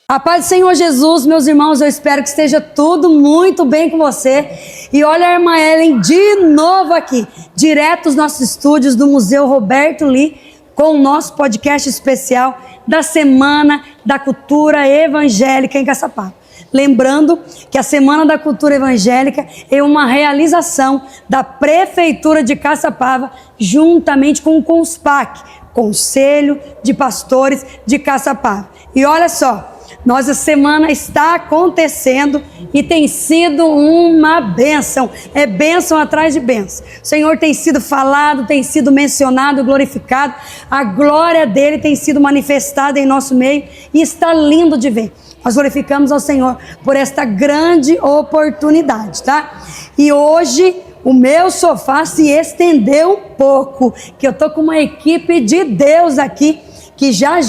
A paz do Senhor Jesus, meus irmãos, eu espero que esteja tudo muito bem com você. E olha a irmã Ellen de novo aqui, direto dos nossos estúdios do Museu Roberto Lee, com o nosso podcast especial da Semana da Cultura Evangélica em Caçapava. Lembrando que a Semana da Cultura Evangélica é uma realização da Prefeitura de Caçapava, juntamente com o CONSPAC, Conselho de Pastores de Caçapava. E olha só, nossa semana está acontecendo e tem sido uma bênção. É bênção atrás de bênção. O Senhor tem sido falado, tem sido mencionado, glorificado. A glória dele tem sido manifestada em nosso meio e está lindo de ver. Nós glorificamos ao Senhor por esta grande oportunidade, tá? E hoje o meu sofá se estendeu um pouco, que eu tô com uma equipe de Deus aqui, que já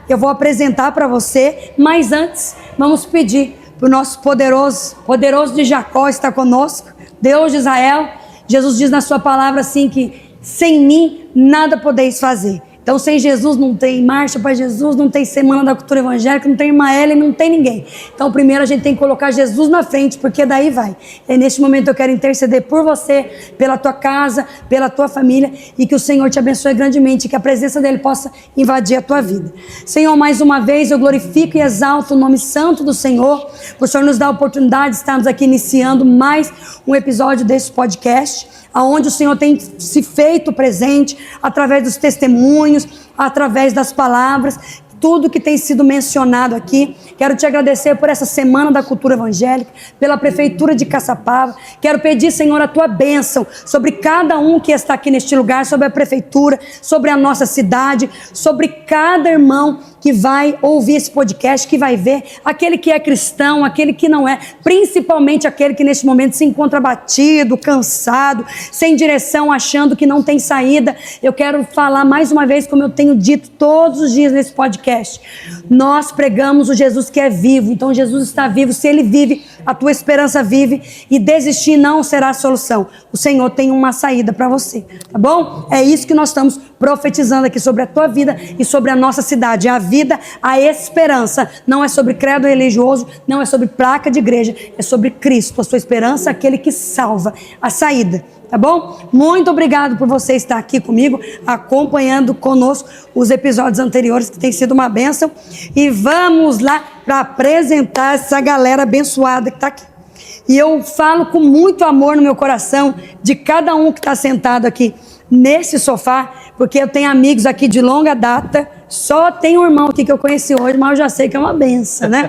eu vou apresentar para você, mas antes vamos pedir para o nosso poderoso de Jacó estar conosco, Deus de Israel. Jesus diz na sua palavra assim que sem mim nada podeis fazer. Então sem Jesus não tem Marcha para Jesus, não tem Semana da Cultura Evangélica, não tem irmã Ellen, não tem ninguém. Então primeiro a gente tem que colocar Jesus na frente, porque daí vai. E neste momento eu quero interceder por você, pela tua casa, pela tua família, e que o Senhor te abençoe grandemente, que a presença dele possa invadir a tua vida. Senhor, mais uma vez eu glorifico e exalto o nome santo do Senhor. O Senhor nos dá a oportunidade de estarmos aqui iniciando mais um episódio desse podcast, aonde o Senhor tem se feito presente através dos testemunhos, através das palavras, tudo que tem sido mencionado aqui. Quero te agradecer por essa Semana da Cultura Evangélica, pela Prefeitura de Caçapava. Quero pedir, Senhor, a tua bênção sobre cada um que está aqui neste lugar, sobre a Prefeitura, sobre a nossa cidade, sobre cada irmão que vai ouvir esse podcast, que vai ver, aquele que é cristão, aquele que não é, principalmente aquele que neste momento se encontra abatido, cansado, sem direção, achando que não tem saída. Eu quero falar mais uma vez, como eu tenho dito todos os dias nesse podcast, nós pregamos o Jesus que é vivo. Então Jesus está vivo, se ele vive, a tua esperança vive, e desistir não será a solução. O Senhor tem uma saída para você, tá bom? É isso que nós estamos profetizando aqui sobre a tua vida e sobre a nossa cidade. A vida, a esperança, não é sobre credo religioso, não é sobre placa de igreja, é sobre Cristo. A sua esperança é aquele que salva, a saída, tá bom? Muito obrigado por você estar aqui comigo, acompanhando conosco os episódios anteriores, que tem sido uma bênção. E vamos lá para apresentar essa galera abençoada que está aqui. E eu falo com muito amor no meu coração de cada um que está sentado aqui nesse sofá, porque eu tenho amigos aqui de longa data. Só tem um irmão aqui que eu conheci hoje, mas eu já sei que é uma benção, né?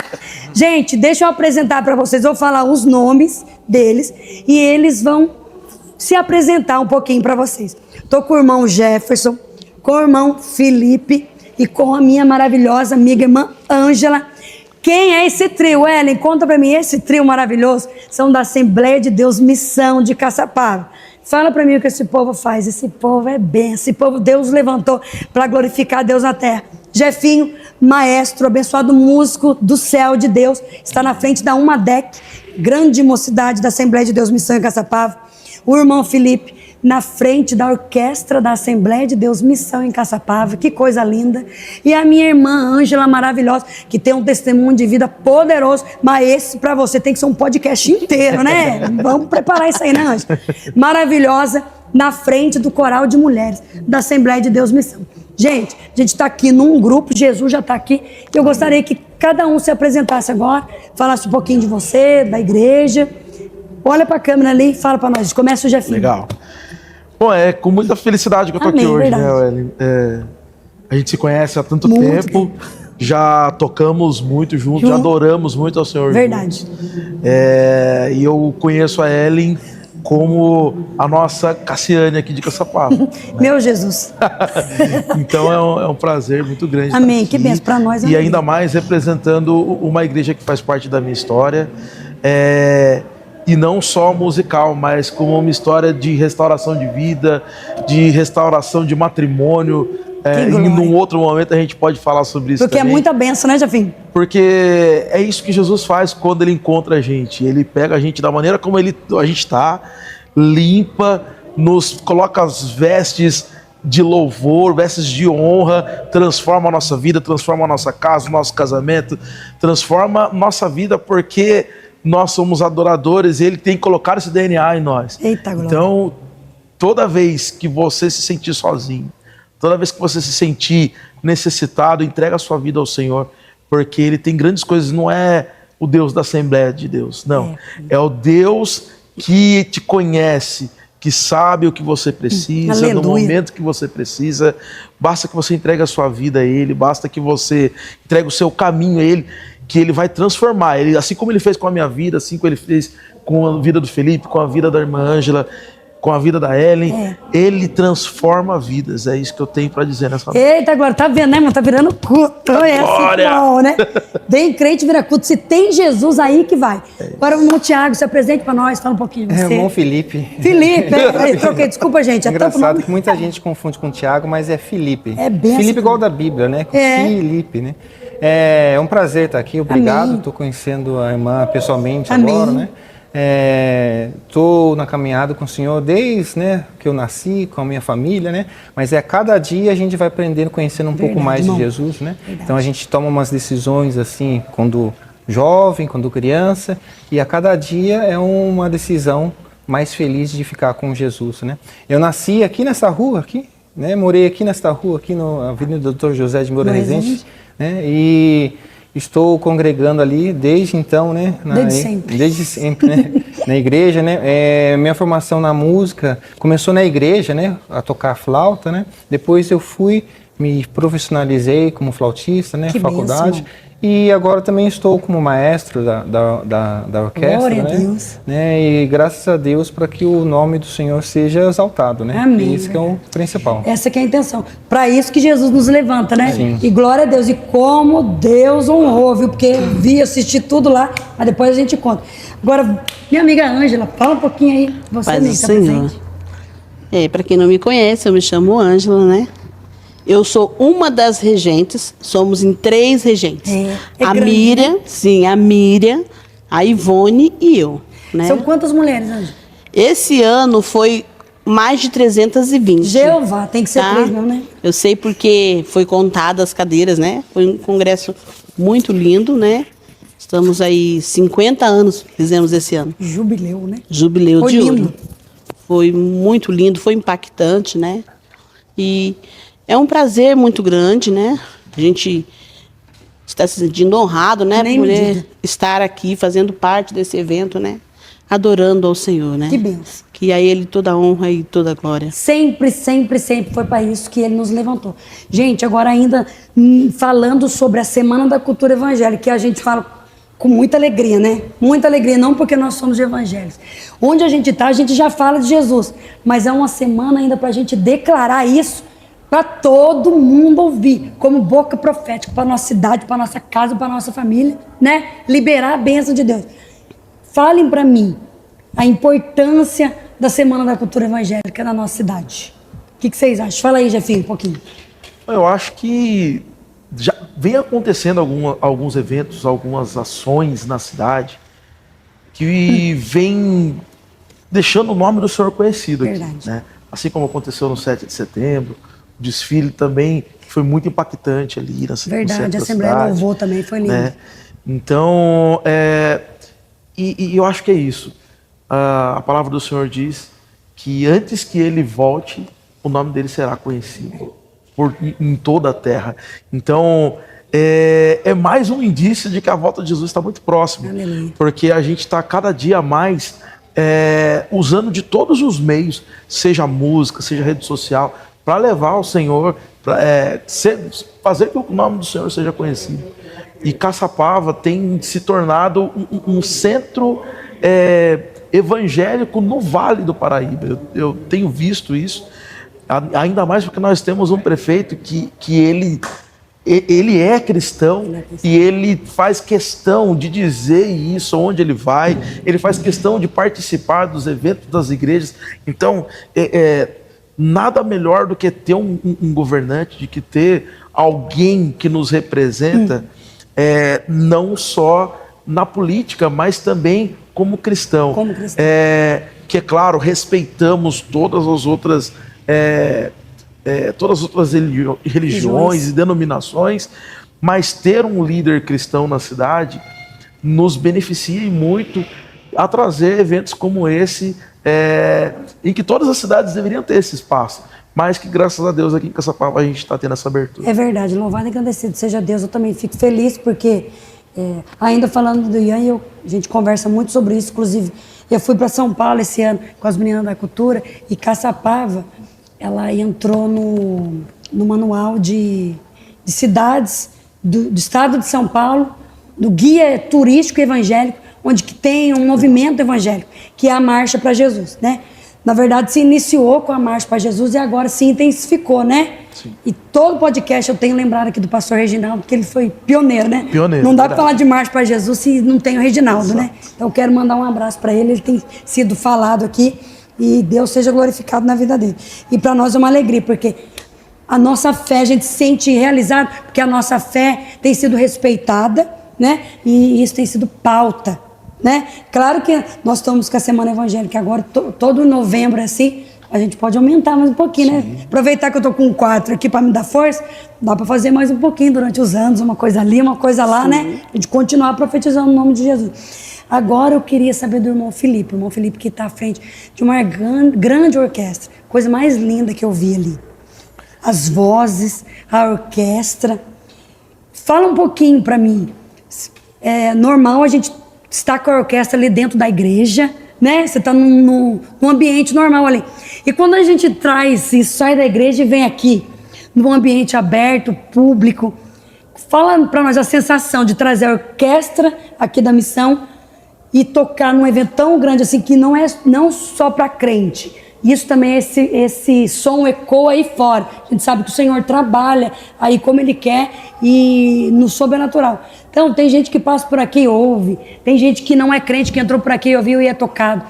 Gente, deixa eu apresentar para vocês. Eu vou falar os nomes deles e eles vão se apresentar um pouquinho para vocês. Tô com o irmão Jefferson, com o irmão Felipe e com a minha maravilhosa amiga irmã Ângela. Quem é esse trio, Ellen? Conta para mim, esse trio maravilhoso. São da Assembleia de Deus Missão de Caçapava. Fala para mim o que esse povo faz. Esse povo é bem. Esse povo Deus levantou para glorificar Deus na terra. Jefinho, maestro, abençoado músico do céu de Deus, está na frente da UMADEC, grande mocidade da Assembleia de Deus Missão em Caçapava. O irmão Felipe, na frente da orquestra da Assembleia de Deus Missão em Caçapava. Que coisa linda. E a minha irmã Ângela, maravilhosa, que tem um testemunho de vida poderoso. Mas esse para você tem que ser um podcast inteiro, né? Vamos preparar isso aí, né, Ângela? Maravilhosa, na frente do coral de mulheres da Assembleia de Deus Missão. Gente, a gente está aqui num grupo, Jesus já está aqui. Eu gostaria que cada um se apresentasse agora, falasse um pouquinho de você, da igreja. Olha para a câmera ali e fala para nós. Começa o Jefinho. Legal. Bom, é com muita felicidade que eu tô aqui hoje, verdade, né, Ellen? A gente se conhece há tanto tempo, já tocamos muito juntos, já adoramos muito ao Senhor. Verdade. E eu conheço a Ellen como a nossa Cassiane aqui de Caçapava. Né? Meu Jesus. Então é um prazer muito grande. Amém. Que benção para nós. E ainda mais representando uma igreja que faz parte da minha história. E não só musical, mas como uma história de restauração de vida, de restauração de matrimônio. Em um outro momento a gente pode falar sobre isso. Porque também. É muita bênção, né, Jefinho? Porque é isso que Jesus faz quando ele encontra a gente. Ele pega a gente da maneira como a gente está, limpa, nos coloca as vestes de louvor, vestes de honra, transforma a nossa vida, transforma a nossa casa, o nosso casamento, transforma nossa vida, porque nós somos adoradores e Ele tem colocado esse DNA em nós. Eita, glória. Então, toda vez que você se sentir sozinho, toda vez que você se sentir necessitado, entrega a sua vida ao Senhor, porque Ele tem grandes coisas. Não é o Deus da Assembleia de Deus, não. É o Deus que te conhece, que sabe o que você precisa, Aleluia. no momento que você precisa. Basta que você entregue a sua vida a Ele, basta que você entregue o seu caminho a Ele, que Ele vai transformar. Ele, assim como Ele fez com a minha vida, assim como Ele fez com a vida do Felipe, com a vida da irmã Ângela, com a vida da Ellen, Ele transforma vidas. É isso que eu tenho para dizer nessa noite. Eita, agora tá vendo, né, mano? Tá virando culto. É assim, bom, né? Bem crente vira culto. Se tem Jesus aí que vai. Agora o irmão Tiago, se apresente pra nós, fala um pouquinho de você. É o irmão Felipe. Felipe, troquei, desculpa, gente. É tanto Engraçado nome. que muita gente confunde com Tiago, mas é Felipe. É bem Felipe assim. igual da Bíblia, né? Felipe, né? É um prazer estar aqui, obrigado. Estou conhecendo a irmã pessoalmente agora, né? Estou na caminhada com o Senhor desde, né, que eu nasci, com a minha família, né? Mas cada dia a gente vai aprendendo, conhecendo um pouco mais de Jesus, né? Então a gente toma umas decisões assim, quando jovem, quando criança, e a cada dia é uma decisão mais feliz de ficar com Jesus, né? Eu nasci aqui nessa rua, aqui, né? Morei aqui nesta rua, aqui na Avenida Dr. José de Moura Rezende, né? E estou congregando ali desde então, né? Desde sempre, né? Na igreja, né? Minha formação na música começou na igreja, né? A tocar flauta, né? Depois eu me profissionalizei como flautista, né? Que faculdade. bênção. E agora também estou como maestro da orquestra, Glória né? a Deus. E graças a Deus para que o nome do Senhor seja exaltado, né? Amém. Isso que é o principal. Essa que é a intenção. Para isso que Jesus nos levanta, né? Sim. E glória a Deus. E como Deus honrou, viu? Porque vi, assisti tudo lá, mas depois a gente conta. Agora, minha amiga Ângela, fala um pouquinho aí. Você Paz do mesmo, tá Senhor. presente. Para quem não me conhece, eu me chamo Ângela, né? Eu sou uma das regentes, somos em 3 regentes. A grande, Miriam, né? sim, a Miriam, a Ivone e eu, né? São quantas mulheres, Ângela? Esse ano foi mais de 320. Jeová, tem que ser 3 não, né? Eu sei porque foi contada as cadeiras, né? Foi um congresso muito lindo, né? Estamos aí 50 anos, fizemos esse ano. Jubileu, né? Jubileu Foi de lindo. ouro. Foi muito lindo, foi impactante, né? E é um prazer muito grande, né? A gente está se sentindo honrado, né? Nem Por me mulher diga. estar aqui fazendo parte desse evento, né? Adorando ao Senhor, né? Que benção. Que a Ele toda a honra e toda a glória. Sempre, sempre, sempre foi para isso que ele nos levantou. Gente, agora ainda falando sobre a Semana da Cultura Evangélica, que a gente fala com muita alegria, né? Muita alegria, não porque nós somos de evangélicos. Onde a gente está, a gente já fala de Jesus, mas é uma semana ainda para a gente declarar isso para todo mundo ouvir, como boca profética para nossa cidade, para nossa casa, para nossa família, né? Liberar a bênção de Deus. Falem para mim a importância da Semana da Cultura Evangélica na nossa cidade. O que vocês acham? Fala aí, Jefinho, um pouquinho. Eu acho que já vem acontecendo alguns eventos, algumas ações na cidade que vem deixando o nome do Senhor conhecido aqui, Verdade. né? Assim como aconteceu no 7 de setembro, o desfile também foi muito impactante ali no centro Verdade, da a Assembleia cidade, Louvor também foi lindo. né? Então, e eu acho que é isso. A palavra do Senhor diz que antes que ele volte, o nome dele será conhecido em toda a terra. Então, é mais um indício de que a volta de Jesus está muito próxima. Aleluia. Porque a gente está cada dia mais usando de todos os meios, seja música, seja rede social, para levar ao Senhor, fazer que o nome do Senhor seja conhecido. E Caçapava tem se tornado um centro evangélico no Vale do Paraíba. Eu tenho visto isso, ainda mais porque nós temos um prefeito que ele é cristão e ele faz questão de dizer isso onde ele vai, ele faz questão de participar dos eventos das igrejas. Então, nada melhor do que ter um governante, de que ter alguém que nos representa, não só na política, mas também como cristão. Como cristão. Que é claro, respeitamos todas as outras todas as outras religiões e denominações, mas ter um líder cristão na cidade nos beneficia e muito a trazer eventos como esse, em que todas as cidades deveriam ter esse espaço, mas que graças a Deus aqui em Caçapava a gente está tendo essa abertura. É verdade, louvado e agradecido seja Deus. Eu também fico feliz porque, ainda falando do Ian, a gente conversa muito sobre isso. Inclusive, eu fui para São Paulo esse ano com as meninas da cultura e Caçapava, ela entrou no manual de cidades do estado de São Paulo, do guia turístico evangélico, onde que tem um movimento evangélico, que é a Marcha para Jesus, né? Na verdade, se iniciou com a Marcha para Jesus e agora se intensificou, né? Sim. E todo podcast eu tenho lembrado aqui do pastor Reginaldo, porque ele foi pioneiro, né? Pioneiro, não dá para verdade. falar de Marcha para Jesus se não tem o Reginaldo, né? Então eu quero mandar um abraço para ele, ele tem sido falado aqui e Deus seja glorificado na vida dele. E para nós é uma alegria, porque a nossa fé, a gente se sente realizado, porque a nossa fé tem sido respeitada, né? E isso tem sido pauta, né? Claro que nós estamos com a Semana Evangélica agora, todo novembro assim, a gente pode aumentar mais um pouquinho, né? Aproveitar que eu tô com 4 aqui para me dar força, dá para fazer mais um pouquinho durante os anos, uma coisa ali, uma coisa lá, né? A gente continuar profetizando o nome de Jesus. Agora eu queria saber do irmão Felipe que está à frente de uma grande orquestra, coisa mais linda que eu vi ali. As vozes, a orquestra. Fala um pouquinho para mim. É normal a gente estar com a orquestra ali dentro da igreja, né? Você está num ambiente normal ali. E quando a gente traz e sai da igreja e vem aqui, num ambiente aberto, público, fala para nós a sensação de trazer a orquestra aqui da missão e tocar num evento tão grande assim, que não só para crente. Isso também, esse som ecoa aí fora. A gente sabe que o Senhor trabalha aí como Ele quer e no sobrenatural. Então, tem gente que passa por aqui e ouve. Tem gente que não é crente, que entrou por aqui e ouviu e é tocado.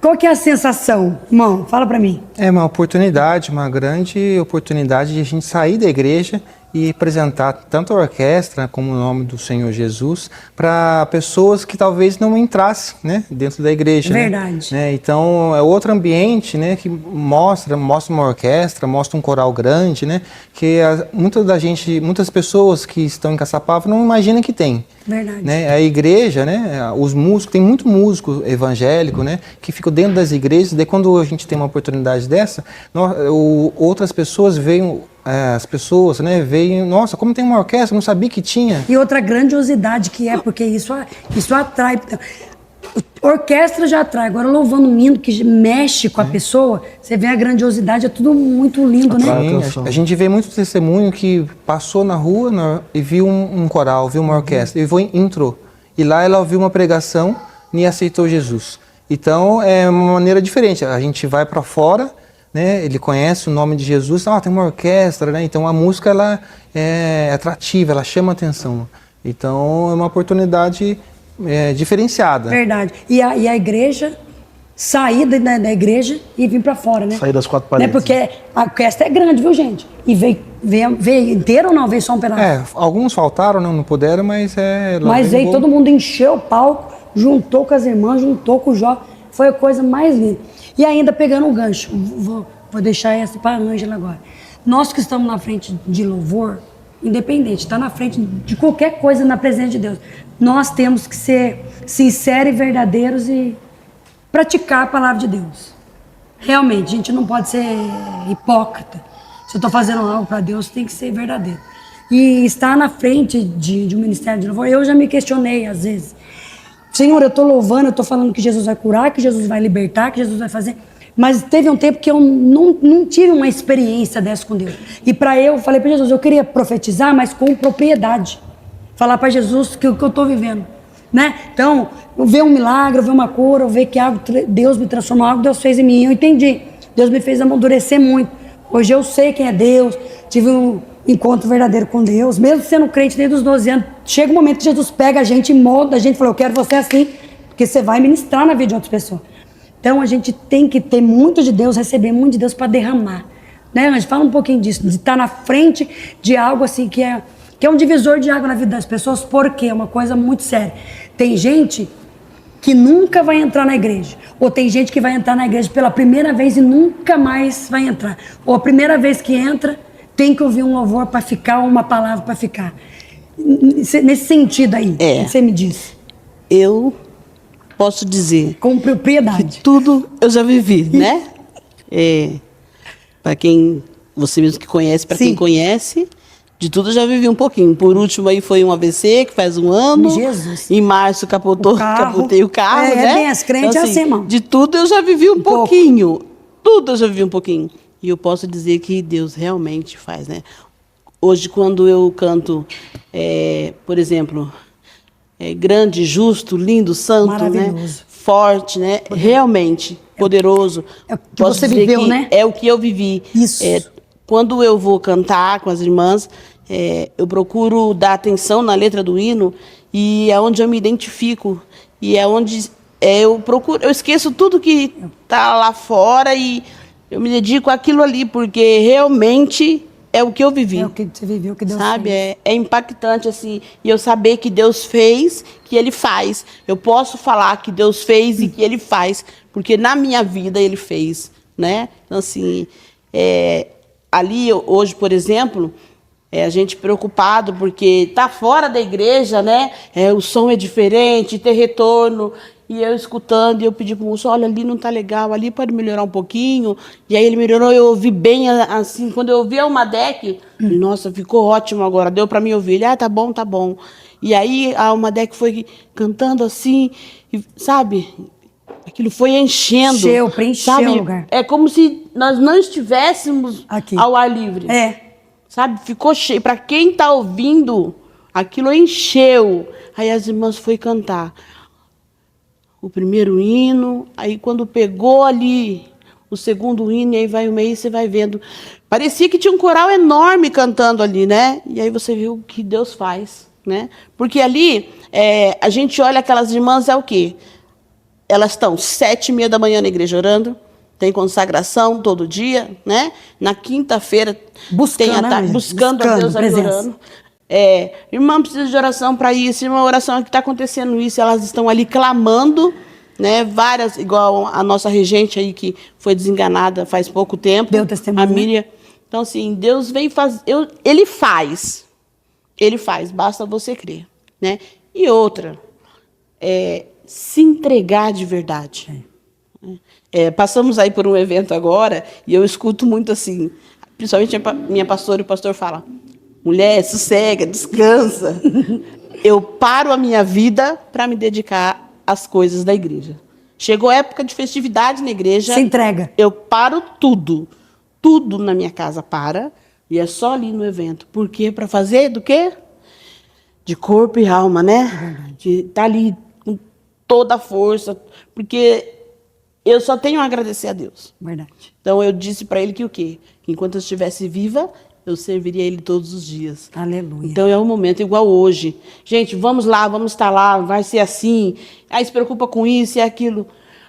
Qual que é a sensação, irmão? Fala pra mim. É uma oportunidade, uma grande oportunidade de a gente sair da igreja e apresentar tanto a orquestra como o nome do Senhor Jesus para pessoas que talvez não entrassem, né, dentro da igreja. Verdade. Né? Então é outro ambiente, né, que mostra uma orquestra, mostra um coral grande, né, que muitas pessoas que estão em Caçapava não imaginam que tem. Verdade. Né? A igreja, né, os músicos, tem muito músico evangélico, né, que ficam dentro das igrejas. Daí quando a gente tem uma oportunidade dessa, outras pessoas veem, as pessoas, né, veem, nossa, como tem uma orquestra, não sabia que tinha. E outra grandiosidade que é, porque isso atrai. Orquestra já atrai, agora louvando um hino que mexe com a pessoa, você vê a grandiosidade, é tudo muito lindo, né? Sim, a gente vê muito testemunho que passou na rua e viu um coral, viu uma orquestra, e entrou. E lá ela ouviu uma pregação e aceitou Jesus. Então é uma maneira diferente, a gente vai para fora, né, ele conhece o nome de Jesus, tem uma orquestra, né, então a música ela é atrativa, ela chama atenção. Então é uma oportunidade diferenciada. Verdade. E a igreja, sair da igreja e vir para fora, né? Sair das 4 paredes. Né? Porque a orquestra é grande, viu, gente? E veio inteira ou não? Veio só um pedaço? Alguns faltaram, não puderam, mas Mas aí todo mundo encheu o palco, juntou com as irmãs, juntou com o Jó. Foi a coisa mais linda. E ainda pegando o gancho, vou deixar essa para a Ângela agora. Nós que estamos na frente de louvor, independente, está na frente de qualquer coisa na presença de Deus, nós temos que ser sinceros e verdadeiros e praticar a palavra de Deus. Realmente, a gente não pode ser hipócrita. Se eu estou fazendo algo para Deus, tem que ser verdadeiro. E estar na frente de um ministério de louvor, eu já me questionei às vezes. Senhor, eu estou louvando, eu estou falando que Jesus vai curar, que Jesus vai libertar, que Jesus vai fazer. Mas teve um tempo que eu não tive uma experiência dessa com Deus. E eu falei para Jesus, eu queria profetizar, mas com propriedade. Falar para Jesus que o que eu estou vivendo. Né? Então, eu ver um milagre, eu ver uma cura, eu ver que Deus me transformou, algo Deus fez em mim. Eu entendi. Deus me fez amadurecer muito. Hoje eu sei quem é Deus, tive um encontro verdadeiro com Deus, mesmo sendo crente desde os 12 anos. Chega um momento que Jesus pega a gente, molda a gente, fala, eu quero você assim, porque você vai ministrar na vida de outras pessoas. Então a gente tem que ter muito de Deus, receber muito de Deus para derramar. Né, Anjo? Fala um pouquinho disso, de estar na frente de algo assim que é um divisor de água na vida das pessoas, porque é uma coisa muito séria. Tem gente que nunca vai entrar na igreja. Ou tem gente que vai entrar na igreja pela primeira vez e nunca mais vai entrar. Ou a primeira vez que entra, tem que ouvir um louvor para ficar, ou uma palavra para ficar. Nesse sentido aí, você me diz. Eu posso dizer com propriedade que tudo eu já vivi, né? Para quem, você mesmo que conhece, para quem conhece, de tudo eu já vivi um pouquinho. Por último aí foi um AVC, que faz um ano. Jesus. Em março capotei o carro, né? Bem, as crentes então, assim, irmão. De tudo eu já vivi um pouquinho. Tudo eu já vivi um pouquinho. E eu posso dizer que Deus realmente faz, né? Hoje, quando eu canto, por exemplo, grande, justo, lindo, santo, né? Forte, né? Realmente poderoso. É o que você viveu, né? É o que eu vivi. Isso. Quando eu vou cantar com as irmãs, eu procuro dar atenção na letra do hino e é onde eu me identifico. E é onde eu esqueço tudo que está lá fora e eu me dedico àquilo ali, porque realmente é o que eu vivi. É o que você viveu, o que Deus sabe? fez. É impactante, assim, e eu saber que Deus fez, que Ele faz. Eu posso falar que Deus fez e que Ele faz, porque na minha vida Ele fez, né? Então, assim, ali, hoje, por exemplo, a gente preocupado porque tá fora da igreja, né? O som é diferente, tem retorno. E eu escutando, e eu pedi pro moço, olha, ali não tá legal, ali pode melhorar um pouquinho. E aí ele melhorou, eu ouvi bem, assim, quando eu ouvi a Almadec, nossa, ficou ótimo agora, deu para mim ouvir. Ele, tá bom, tá bom. E aí a Almadec foi cantando assim, e, sabe, aquilo foi enchendo. Preencheu o lugar. É como se nós não estivéssemos aqui ao ar livre. Sabe, ficou cheio. Para quem tá ouvindo, aquilo encheu. Aí as irmãs foram cantar o primeiro hino, aí quando pegou ali o segundo hino, e aí vai o meio, você vai vendo. Parecia que tinha um coral enorme cantando ali, né? E aí você viu o que Deus faz, né? Porque ali, a gente olha aquelas irmãs, é o quê? Elas estão 7h30 da manhã na igreja orando, tem consagração todo dia, né? Na quinta-feira tem a tarde, buscando a Deus ali orando. Irmã precisa de oração para isso, irmã, oração é que está acontecendo isso, elas estão ali clamando, né? Várias, igual a nossa regente aí que foi desenganada faz pouco tempo, deu testemunho, a Miriam. Então, assim, Deus vem fazer, Ele faz, basta você crer, né? E outra, se entregar de verdade. Passamos aí por um evento agora e eu escuto muito assim, principalmente minha pastora e o pastor fala: mulher, sossega, descansa. Eu paro a minha vida para me dedicar às coisas da igreja. Chegou a época de festividade na igreja. Se entrega. Eu paro tudo. Tudo na minha casa para. E é só ali no evento. Por quê? Para fazer do quê? De corpo e alma, né? De estar ali com toda a força. Porque eu só tenho a agradecer a Deus. Verdade. Então eu disse para ele que o quê? Que enquanto eu estivesse viva, eu serviria Ele todos os dias. Aleluia. Então é um momento igual hoje. Gente, vamos lá, vamos estar lá, vai ser assim. Aí se preocupa com isso e aquilo.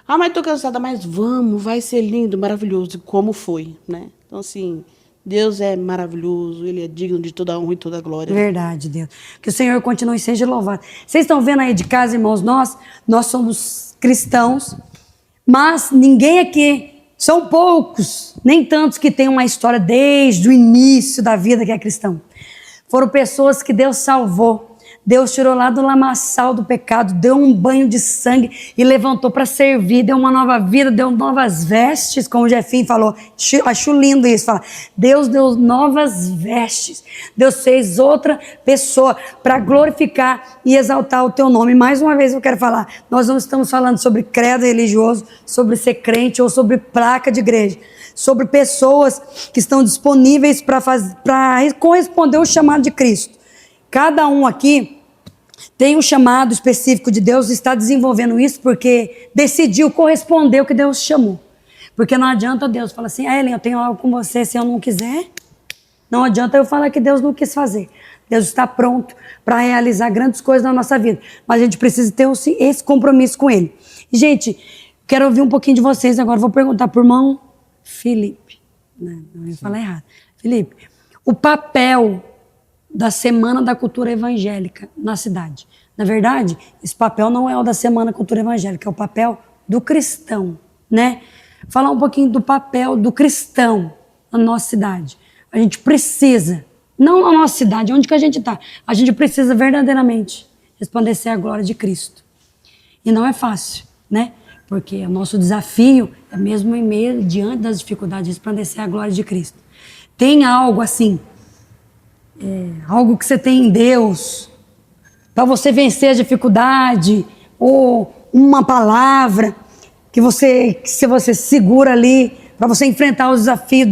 Mas estou cansada, mas vamos, vai ser lindo, maravilhoso. Como foi, né? Então, assim, Deus é maravilhoso, Ele é digno de toda a honra e toda a glória. Verdade, Deus. Que o Senhor continue e seja louvado. Vocês estão vendo aí de casa, irmãos, nós somos cristãos, mas ninguém aqui... São poucos, nem tantos que têm uma história desde o início da vida que é cristão. Foram pessoas que Deus salvou. Deus tirou lá do lamaçal do pecado, deu um banho de sangue e levantou para servir, deu uma nova vida, deu novas vestes, como o Jefinho falou. Acho lindo isso, fala. Deus deu novas vestes. Deus fez outra pessoa para glorificar e exaltar o teu nome. Mais uma vez eu quero falar, nós não estamos falando sobre credo religioso, sobre ser crente ou sobre placa de igreja. Sobre pessoas que estão disponíveis para corresponder ao chamado de Cristo. Cada um aqui tem um chamado específico de Deus e está desenvolvendo isso porque decidiu corresponder ao que Deus chamou. Porque não adianta Deus falar assim, Ellen, eu tenho algo com você, se eu não quiser. Não adianta eu falar que Deus não quis fazer. Deus está pronto para realizar grandes coisas na nossa vida. Mas a gente precisa ter esse compromisso com Ele. E, gente, quero ouvir um pouquinho de vocês agora. Vou perguntar para o irmão Felipe. Não ia falar errado. Felipe, o papel da Semana da Cultura Evangélica na cidade. Na verdade, esse papel não é o da Semana Cultura Evangélica, é o papel do cristão, né? Falar um pouquinho do papel do cristão na nossa cidade. A gente precisa, não na nossa cidade, onde que a gente está, a gente precisa verdadeiramente resplandecer a glória de Cristo. E não é fácil, né? Porque o nosso desafio é mesmo em meio, diante das dificuldades, resplandecer a glória de Cristo. Tem algo assim, algo que você tem em Deus, para você vencer a dificuldade, ou uma palavra que se você segura ali, para você enfrentar os desafios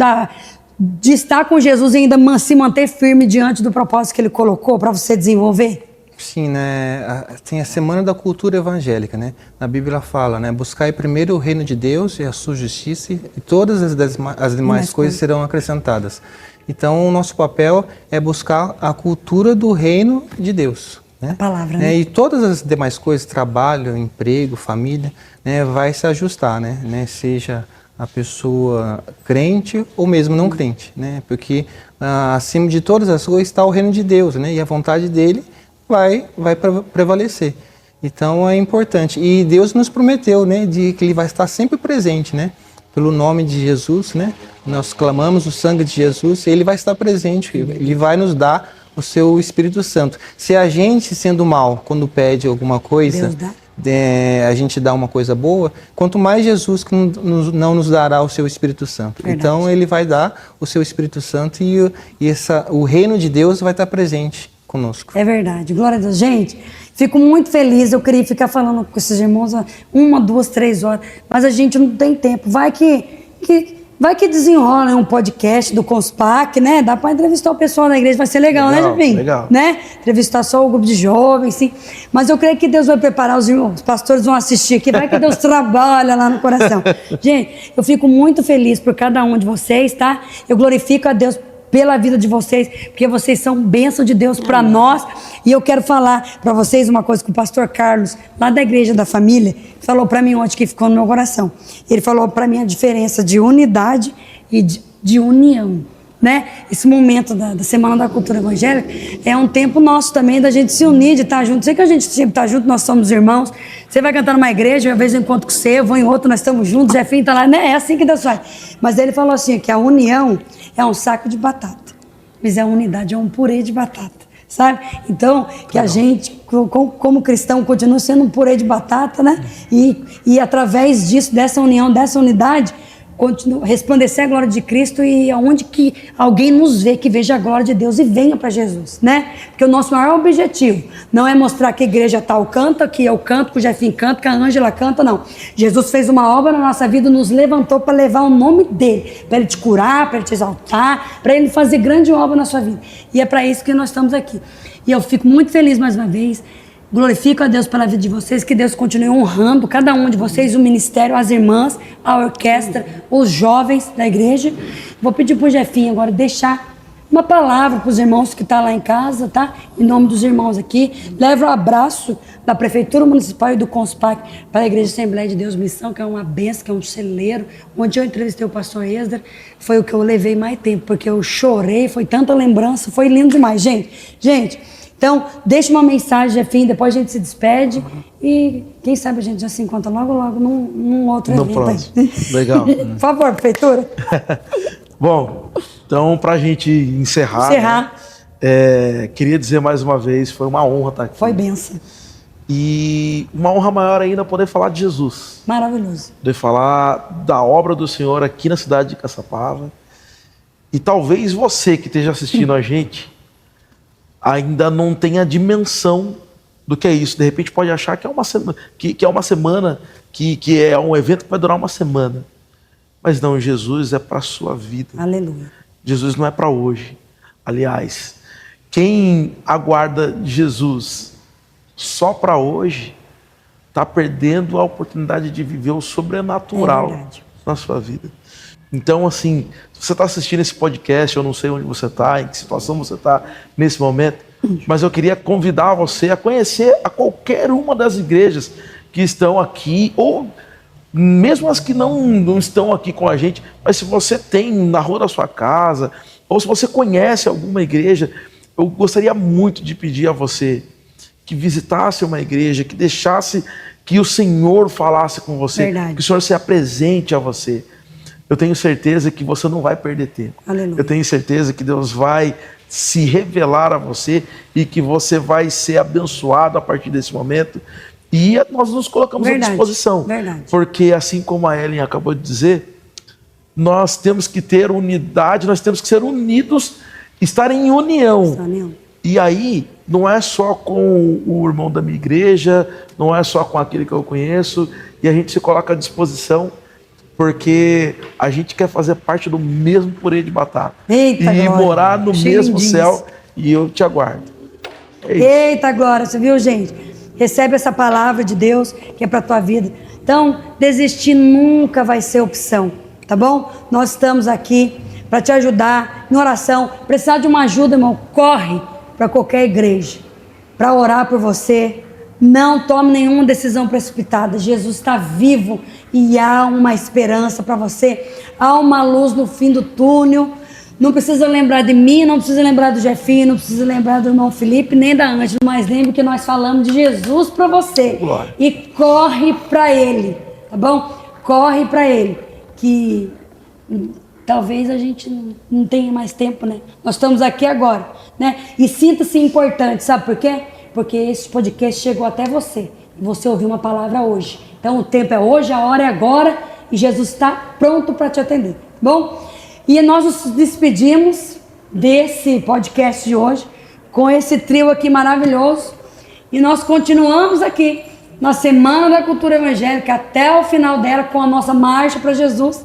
de estar com Jesus e ainda se manter firme diante do propósito que Ele colocou para você desenvolver? Sim, né? Tem a Semana da Cultura Evangélica, né? Na Bíblia fala, né? Buscai primeiro o reino de Deus e a sua justiça, e todas as demais coisas serão acrescentadas. Então, o nosso papel é buscar a cultura do reino de Deus, né? A palavra, né? E todas as demais coisas, trabalho, emprego, família, né? Vai se ajustar, né? Seja a pessoa crente ou mesmo não crente, né? Porque acima de todas as coisas está o reino de Deus, né? E a vontade dele vai prevalecer. Então é importante. E Deus nos prometeu, né, de que Ele vai estar sempre presente, né? Pelo nome de Jesus, né? Nós clamamos o sangue de Jesus, Ele vai estar presente, Ele vai nos dar o seu Espírito Santo. Se a gente, sendo mal, quando pede alguma coisa, a gente dá uma coisa boa, quanto mais Jesus que não nos dará o seu Espírito Santo. Verdade. Então Ele vai dar o seu Espírito Santo e o reino de Deus vai estar presente conosco. É verdade, glória a Deus. Gente, fico muito feliz, eu queria ficar falando com esses irmãos 1, 2, 3 horas, mas a gente não tem tempo. Vai que desenrola um podcast do Conspac, né? Dá para entrevistar o pessoal da igreja, vai ser legal, né, Jefim? Legal. Né? Entrevistar só o grupo de jovens, sim. Mas eu creio que Deus vai preparar, os pastores vão assistir aqui, vai que Deus trabalha lá no coração. Gente, eu fico muito feliz por cada um de vocês, tá? Eu glorifico a Deus pela vida de vocês, porque vocês são bênção de Deus para nós. E eu quero falar para vocês uma coisa que o pastor Carlos, lá da Igreja da Família, falou para mim ontem, que ficou no meu coração. Ele falou para mim a diferença de unidade e de união, né? Esse momento da Semana da Cultura Evangélica é um tempo nosso também da gente se unir, de estar junto. Sei que a gente sempre está junto, nós somos irmãos. Você vai cantar numa igreja, às vezes eu encontro com você, eu vou em outra, nós estamos juntos, Jefinho está lá, né? É assim que Deus faz. Mas ele falou assim, que a união é um saco de batata, mas a unidade é um purê de batata, sabe? Então, que a gente, como cristão, continue sendo um purê de batata, né? E através disso, dessa união, dessa unidade, resplandecer a glória de Cristo, e aonde que alguém nos vê, que veja a glória de Deus e venha para Jesus, né? Porque o nosso maior objetivo não é mostrar que a igreja tal canta, que eu canto, que o Jefinho canta, que a Ângela canta, não. Jesus fez uma obra na nossa vida, nos levantou para levar o nome dele, para ele te curar, para ele te exaltar, para ele fazer grande obra na sua vida. E é para isso que nós estamos aqui. E eu fico muito feliz mais uma vez. Glorifico a Deus pela vida de vocês, que Deus continue honrando cada um de vocês, o ministério, as irmãs, a orquestra, os jovens da igreja. Vou pedir para o Jefinho agora deixar uma palavra para os irmãos que estão lá em casa, tá? Em nome dos irmãos aqui. Leva o abraço da Prefeitura Municipal e do Conspac para a Igreja Assembleia de Deus Missão, que é uma bênção, que é um celeiro. Onde eu entrevistei o pastor Esdras, foi o que eu levei mais tempo, porque eu chorei, foi tanta lembrança, foi lindo demais, gente. Então, deixa uma mensagem, Jefinho, depois a gente se despede e quem sabe a gente já se encontra logo num outro evento. Próximo. Legal. Por favor, Prefeitura. Bom, então para a gente encerrar. Né, queria dizer mais uma vez, foi uma honra estar aqui. Foi bênção. E uma honra maior ainda poder falar de Jesus. Maravilhoso. Poder falar da obra do Senhor aqui na cidade de Caçapava. E talvez você que esteja assistindo a gente ainda não tem a dimensão do que é isso. De repente pode achar que é uma semana, que é uma semana, que é um evento que vai durar uma semana. Mas não, Jesus é para a sua vida. Aleluia. Jesus não é para hoje. Aliás, quem aguarda Jesus só para hoje está perdendo a oportunidade de viver o sobrenatural na sua vida. Então, assim, se você está assistindo esse podcast, eu não sei onde você está, em que situação você está nesse momento, mas eu queria convidar você a conhecer a qualquer uma das igrejas que estão aqui, ou mesmo as que não estão aqui com a gente, mas se você tem na rua da sua casa, ou se você conhece alguma igreja, eu gostaria muito de pedir a você que visitasse uma igreja, que deixasse que o Senhor falasse com você, Verdade. que o Senhor se apresente a você. Eu tenho certeza que você não vai perder tempo. Aleluia. Eu tenho certeza que Deus vai se revelar a você e que você vai ser abençoado a partir desse momento. E nós nos colocamos à disposição. Verdade. Porque assim como a Ellen acabou de dizer, nós temos que ter unidade, nós temos que ser unidos, estar em união. E aí, não é só com o irmão da minha igreja, não é só com aquele que eu conheço, e a gente se coloca à disposição, porque a gente quer fazer parte do mesmo purê de batata. Eita, e glória. morar no mesmo céu, e eu te aguardo. É isso. Eita, glória, você viu, gente? Recebe essa palavra de Deus que é para a tua vida. Então, desistir nunca vai ser opção, tá bom? Nós estamos aqui para te ajudar em oração. Precisar de uma ajuda, irmão, corre para qualquer igreja para orar por você. Não tome nenhuma decisão precipitada. Jesus está vivo e há uma esperança para você. Há uma luz no fim do túnel. Não precisa lembrar de mim, não precisa lembrar do Jefinho, não precisa lembrar do irmão Felipe, nem da Ângela, mas lembre que nós falamos de Jesus para você. Glória. E corre para Ele, tá bom? Corre para Ele, que talvez a gente não tenha mais tempo, né? Nós estamos aqui agora, né? E sinta-se importante, sabe por quê? Porque esse podcast chegou até você. E você ouviu uma palavra hoje. Então o tempo é hoje, a hora é agora. E Jesus está pronto para te atender. Bom? E nós nos despedimos desse podcast de hoje. Com esse trio aqui maravilhoso. E nós continuamos aqui na Semana da Cultura Evangélica. Até o final dela com a nossa marcha para Jesus.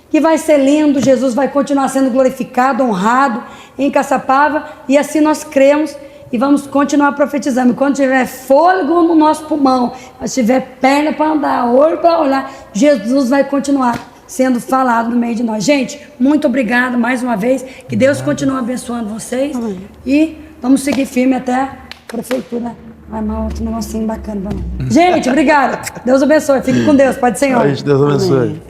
Que vai ser lindo. Jesus vai continuar sendo glorificado, honrado em Caçapava. E assim nós cremos. E vamos continuar profetizando. Quando tiver fôlego no nosso pulmão, quando tiver perna para andar, olho para olhar, Jesus vai continuar sendo falado no meio de nós. Gente, muito obrigado mais uma vez. Que Deus continue abençoando vocês. Amém. E vamos seguir firme até a prefeitura armar outro negocinho bacana para nós. Gente, obrigado. Deus abençoe. Fique com Deus. Pai do Senhor. Deus abençoe. Amém.